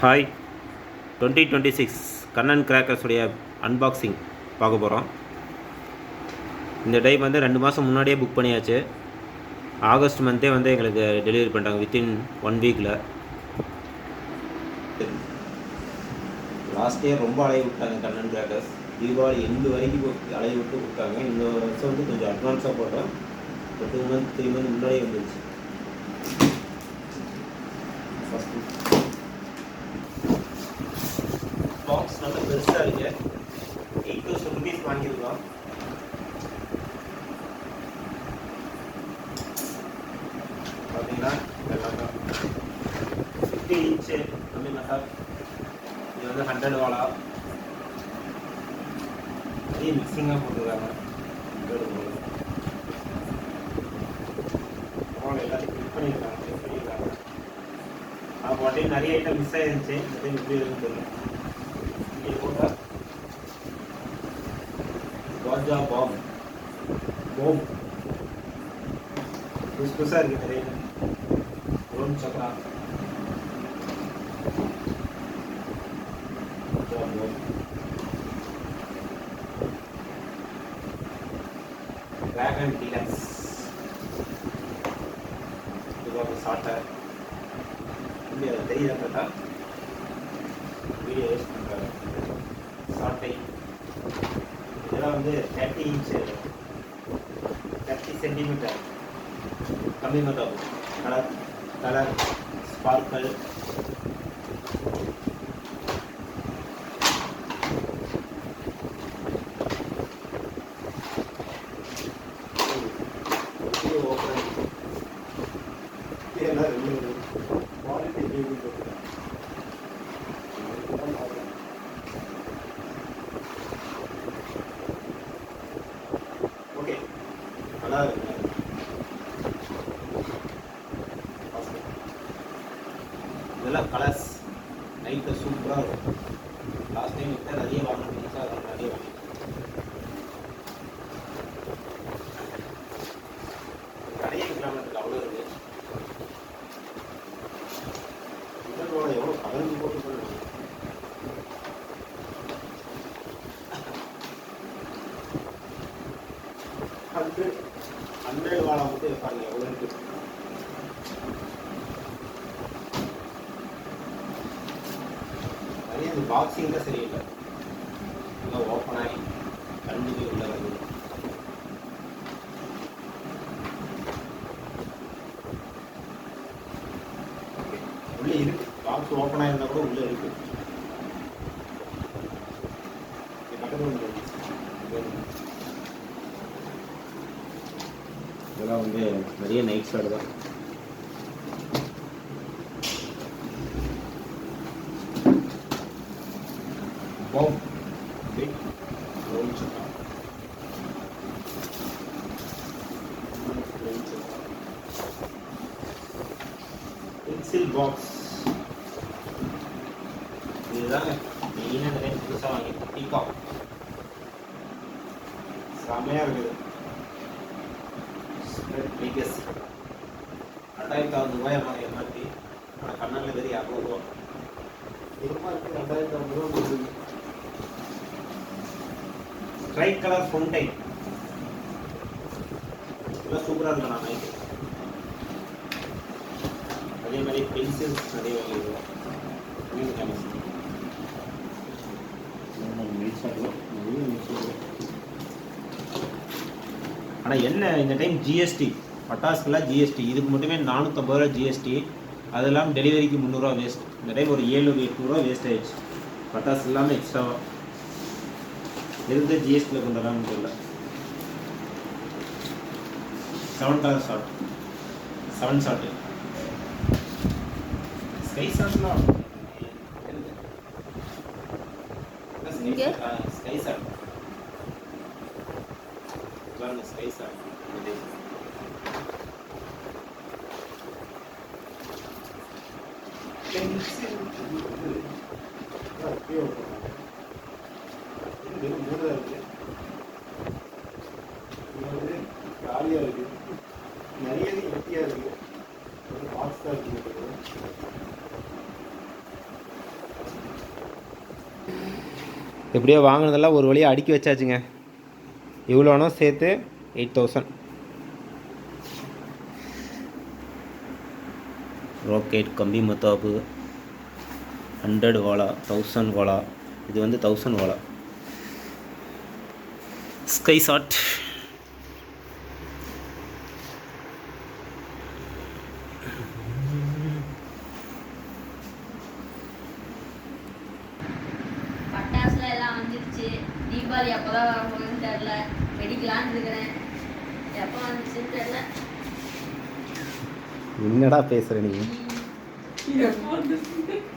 Hi 2026 Kannan கிராக்கர்ஸுடைய unboxing பார்க்க போகிறோம். இந்த டைப் வந்து 2 மாதம் முன்னாடியே புக் பண்ணியாச்சு. ஆகஸ்ட் மந்த்தே வந்து எங்களுக்கு டெலிவரி பண்ணிட்டாங்க வித்தின் 1 வீக்கில். லாஸ்ட் இயர் ரொம்ப அலைய விட்டாங்க கண்ணன் கிராக்கர்ஸ். தீபாவளி எண்டு வரைக்கும் அலைய விட்டு கொடுத்தாங்க. இந்த வருஷம் வந்து கொஞ்சம் அட்வான்ஸாக போட்டோம். இப்போ 2 மந்த் 3 மந்த் முன்னாடியே வந்துருச்சு. பாக்ஸ் நல்ல பெருசாக இருக்கு. 8000 ருபீஸ் வாங்கியிருக்கோம். பார்த்தீங்கன்னா இதெல்லாம் 50 இன்ச்சு கம்மி மெட்டல். இது வந்து 100 வாலா. நிறைய மிக்சிங்காக போட்டுருக்காங்க. 100 வாலா எல்லாத்தையும் ஃபிட் பண்ணியிருக்காங்க. அப்போ நிறைய ஐட்டம் மிஸ் ஆகிருந்துச்சு. இந்த எப்படி இருக்குன்னு தெரியல. இங்கே போட்டால் காஜா பாம் புதுசாக இருக்குது. நிறைய ரோம் சக்ரா டிராகன் டீலக்ஸ். இதுவாக சாட்டர் அது தெரியல. பார்த்தா வீடியோ யூஸ் பண்ணுறாங்க. சாட்டை இதெல்லாம் வந்து 30 இன்ச்சு 30 சென்டிமீட்டர் கம்மி மட்டும். கலர் ஸ்பார்க்கல் ஓகே நல்லா இருக்கு. இதெல்லாம் கலர்ஸ் நைட்டில் சூப்பராக இருக்கும். லாஸ்ட் டைம் விட்டு நிறைய வாங்கினீங்க. அதெல்லாம் நிறைய வாங்கி நிறைய கிலோமீட்டருக்கு அவ்வளோ இருக்குது. இதோட எவ்வளோ கலந்து போட்டு சொல்லுவாங்க. ஹண்ட்ரட் வாழை மட்டும் இருப்பாங்க. எவ்வளோ இருக்குது. நிறைய இந்த பாக்ஸிங் தான் சரியில்லை. எல்லாம் ஓப்பன் ஆகி கண்டிப்பாக உள்ள வருது. உள்ளே இருக்கு. பாக்ஸ் ஓப்பன் ஆகிருந்தா கூட உள்ளே இருக்கு. இதெல்லாம் வந்து நிறைய நைட் ஷாட் தான். பாம் பிக் ரோல் சக்கா பென்சில் பாக்ஸ். இதுதாங்க மெயினாக நிறைய புதுசாக வாங்கி பீகாக் செம்மையாக இருக்குது. பிகெஸ்ட் 2000 ரூபாய் மாதிரி எம்ஆர்பி. ஆனால் கண்ணனில் வெறும் 200 ரூபா. எம்ஆர்பி 2000 ரூபா கொடுக்குது. ட்ரைட் கலர் ஃபவுண்டைன் இதெல்லாம் சூப்பராக இருக்கும். நான் நைட்டு அதே மாதிரி பென்சில்ஸ் நிறைய வாங்கிடுவோம். ஆனால் என்ன இந்த டைம் ஜிஎஸ்டி பட்டாசுக்கெல்லாம் ஜிஎஸ்டி. இதுக்கு மட்டுமே 450 ரூபா ஜிஎஸ்டி. அது இல்லாமல் டெலிவரிக்கு 300 ரூபா வேஸ்ட். இந்த டைம் ஒரு 700-800 ரூபா வேஸ்ட் ஆகிடுச்சு. பட்டாசு இல்லாமல் எக்ஸ்ட்ராவாக எதுக்கு ஜிஎஸ்டியில் கொண்டு வரான்னு தெரியல. 7 கலர் ஷாட் 7 ஷாட்டு ஸ்கை ஷாட்லாம் ஸ்கை ஷாட் ஸ்கை ஷாட் காலியாக இருக்குது. நிறைய வெட்டியாக இருக்குது. ஒரு பாக்ஸ் தான் இருக்குது. எப்படியோ வாங்கினதெல்லாம் ஒரு வழியாக அடுக்கி வச்சாச்சுங்க. இவ்வளோனா சேர்த்து 8000. ராக்கெட் கம்பி மத்தாப்பு 100 வாலா 1000 வாலா. இது வந்து 1000 வாலா. ஸ்கை ஷாட் பட்டாசுல எல்லாம் வந்துருச்சு. தீபாவளி அப்பதான் வர போகுதுன்னு தெரியல. வெடிக்கலான்னு இருக்கிறேன். எப்போ வந்துச்சுன்னு தெரியல. என்னடா பேசுற நீ? எப்போ வந்துச்சு